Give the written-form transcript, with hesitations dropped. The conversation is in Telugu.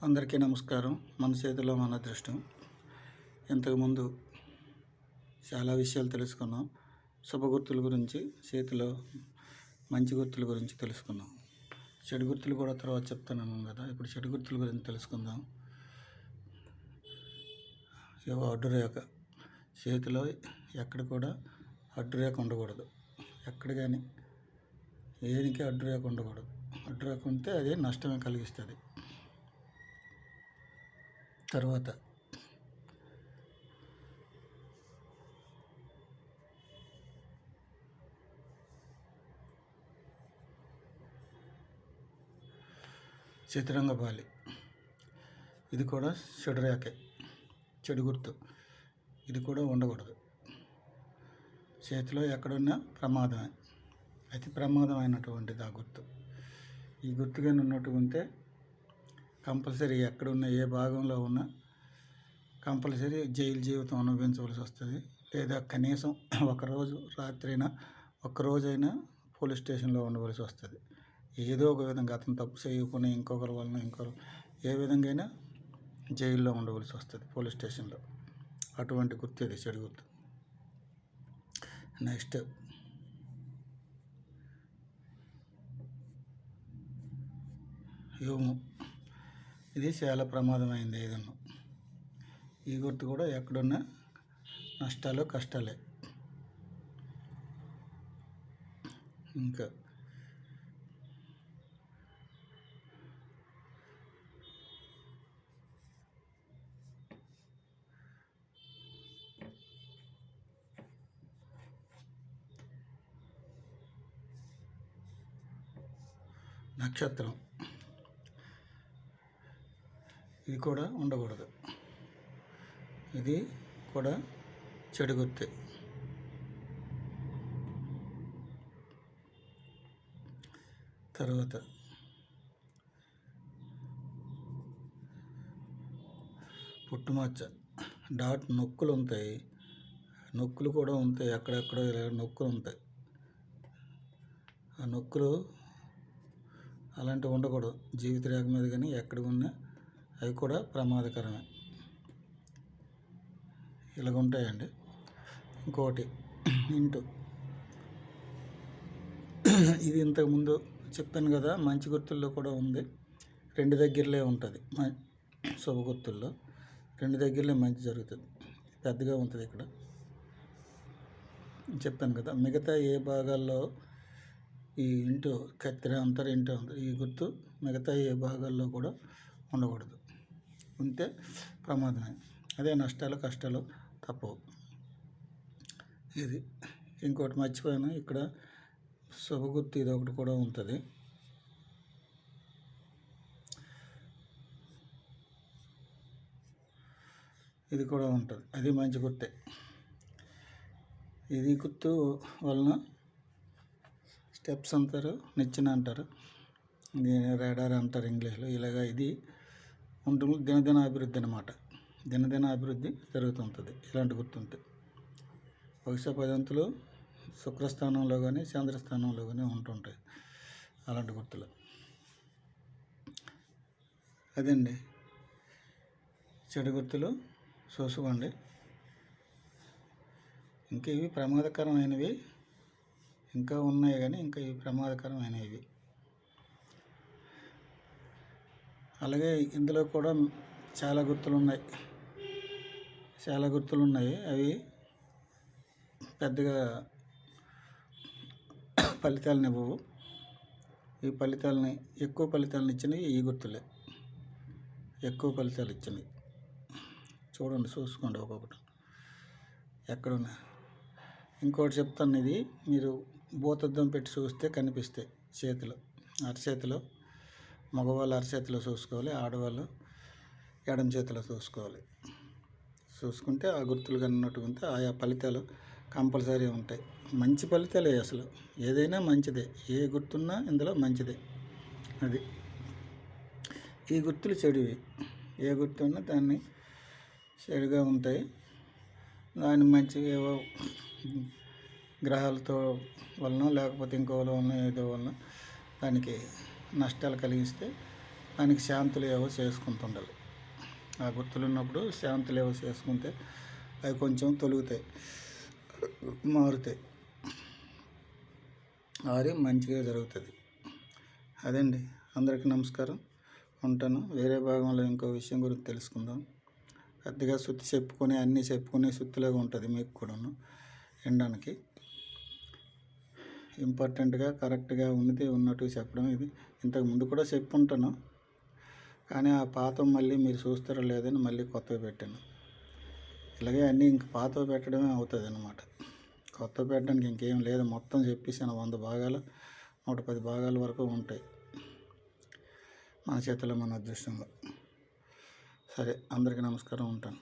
అందరికీ నమస్కారం. మన చేతిలో మన అదృష్టం. ఇంతకుముందు చాలా విషయాలు తెలుసుకున్నాం. శుభ గుర్తుల గురించి, చేతిలో మంచి గుర్తుల గురించి తెలుసుకున్నాం. చెడు గుర్తులు కూడా తర్వాత చెప్తాను కదా. ఇప్పుడు చెడు గుర్తుల గురించి తెలుసుకుందాం. ఏవో అడ్డురేఖ, చేతిలో ఎక్కడ కూడా అడ్డురేఖ ఉండకూడదు. ఎక్కడ కానీ ఏదికి అడ్డురేఖ ఉండకూడదు. అడ్డురేఖ ఉంటే అది నష్టమే కలిగిస్తుంది. తర్వాత చతురంగపాలి, ఇది కూడా చెడు రేఖే, చెడు గుర్తు. ఇది కూడా ఉండకూడదు. చేతిలో ఎక్కడున్నా ప్రమాదమే, అతి ప్రమాదమైనటువంటిది ఆ గుర్తు. ఈ గుర్తుగా ఉన్నట్టు ఉంటే కంపల్సరీ ఎక్కడున్న ఏ భాగంలో ఉన్నా కంపల్సరీ జైలు జీవితం అనుభవించవలసి వస్తుంది. లేదా కనీసం ఒకరోజు రాత్రైనా ఒక్కరోజైనా పోలీస్ స్టేషన్లో ఉండవలసి వస్తుంది. ఏదో ఒక విధంగా అతను తప్పు చేయకుండా ఇంకొకరి వలన ఇంకొకరు ఏ విధంగా అయినా జైల్లో ఉండవలసి వస్తుంది, పోలీస్ స్టేషన్లో. అటువంటి గుర్తు ఇది, చెడు గుర్తు. నెక్స్ట్ యోము, ఇది చాలా ప్రమాదమైంది ఏదన్నా. ఈ గుర్తు కూడా ఎక్కడున్నా నష్టాలు కష్టాలే. ఇంకా నక్షత్రం, ఇది కూడా ఉండకూడదు. ఇది కూడా చెడు గుర్తే. తర్వాత పుట్టుమచ్చ, డాట్ నొక్కులు ఉంటాయి, నొక్కులు కూడా ఉంటాయి, అక్కడెక్కడ నొక్కులు ఉంటాయి. ఆ నొక్కులు అలాంటివి ఉండకూడదు. జీవిత రేఖ మీద కానీ ఎక్కడ ఉన్నా అవి కూడా ప్రమాదకరమే. ఇలాగ ఉంటాయండి. ఇంకోటి ఇంటూ, ఇది ఇంతకుముందు చెప్పాను కదా, మంచి గుర్తుల్లో కూడా ఉంది. రెండు దగ్గరలే ఉంటుంది. శుభ గుర్తుల్లో రెండు దగ్గరలే మంచి జరుగుతుంది. పెద్దగా ఉంటుంది ఇక్కడ చెప్పాను కదా. మిగతా ఏ భాగాల్లో ఈ ఇంటూ కత్తెర అంటారు, ఇంటూ అంటారు, ఈ గుర్తు మిగతా ఏ భాగాల్లో కూడా ఉండకూడదు. ఉంటే ప్రమాదమే. అదే నష్టాలు కష్టాలు తప్పవు. ఇది ఇంకోటి మర్చిపోయాను, ఇక్కడ శుభ గుర్తు ఇది ఒకటి కూడా ఉంటుంది. ఇది కూడా ఉంటుంది, అది మంచి గుర్తే. ఇది గుర్తు వలన స్టెప్స్ అంటారు, నిచ్చెన అంటారు, దీని రాడార్ అంటారు ఇంగ్లీష్లో. ఇలాగా ఇది ఉంటుంది. దినదిన అభివృద్ధి అన్నమాట. దినదిన అభివృద్ధి జరుగుతుంటుంది ఇలాంటి గుర్తుంటే. బహుశా 10 అంతులు శుక్రస్థానంలో కానీ చంద్రస్థానంలో కానీ ఉంటుంటాయి అలాంటి గుర్తులు. అదండి చెడు గుర్తులు, చూసుకోండి. ఇంకా ఇవి ప్రమాదకరమైనవి ఇంకా ఉన్నాయి, కానీ ఇంకా ఇవి ప్రమాదకరమైనవి. అలాగే ఇందులో కూడా చాలా గుర్తులు ఉన్నాయి. అవి పెద్దగా ఫలితాలను ఇవ్వవు. ఈ ఫలితాలని ఎక్కువ ఫలితాలను ఇచ్చినవి ఈ గుర్తులే, ఎక్కువ ఫలితాలు ఇచ్చినవి. చూడండి, చూసుకోండి ఒక్కొక్కటి ఎక్కడున్నా. ఇంకోటి చెప్తాను, ఇది మీరు భూతద్దం పెట్టి చూస్తే కనిపిస్తాయి. చేతిలో, అరచేతిలో మగవాళ్ళు అరచేతిలో చూసుకోవాలి, ఆడవాళ్ళు ఎడమ చేతిలో చూసుకోవాలి. చూసుకుంటే ఆ గుర్తులు కన్నట్టు ఉంటే ఆయా ఫలితాలు కంపల్సరీ ఉంటాయి. మంచి ఫలితాలే, అసలు ఏదైనా మంచిదే. ఏ గుర్తున్నా ఇందులో మంచిదే. అది ఈ గుర్తులు చెడువి. ఏ గుర్తున్నా దాన్ని చెడుగా ఉంటాయి. దాన్ని మంచి ఏవో గ్రహాలతో వలన లేకపోతే ఇంకో వలన ఏదో వలన దానికి నష్టాలు కలిగిస్తే దానికి శాంతులు ఏవో చేసుకుంటుండాలి. ఆ గుర్తులు ఉన్నప్పుడు శాంతులు ఏవో చేసుకుంటే అవి కొంచెం తొలుగుతాయి, మారుతాయి, ఆరి మంచిగా జరుగుతుంది. అదండి. అందరికీ నమస్కారం. ఉంటాను. వేరే భాగంలో ఇంకో విషయం గురించి తెలుసుకుందాం. పెద్దగా సుత్తి చెప్పుకొని అన్నీ చెప్పుకునే సుత్తిలాగా ఉంటుంది మీకు కూడాను వినడానికి. ఇంపార్టెంట్గా కరెక్ట్గా ఉన్నట్టు చెప్పడం. ఇది ఇంతకు ముందు కూడా చెప్పుంటాను, కానీ ఆ పాత మళ్ళీ మీరు చూస్తారో లేదని మళ్ళీ కొత్తవి పెట్టాను. ఇలాగే అన్నీ ఇంక పాతవి పెట్టడమే అవుతుంది అన్నమాట. కొత్తవి పెట్టడానికి ఇంకేం లేదు. మొత్తం చెప్పేసాను. 100 భాగాలు 110 భాగాల వరకు ఉంటాయి మన చేతిలో, మన అదృష్టంలో. సరే, అందరికీ నమస్కారం. ఉంటాను.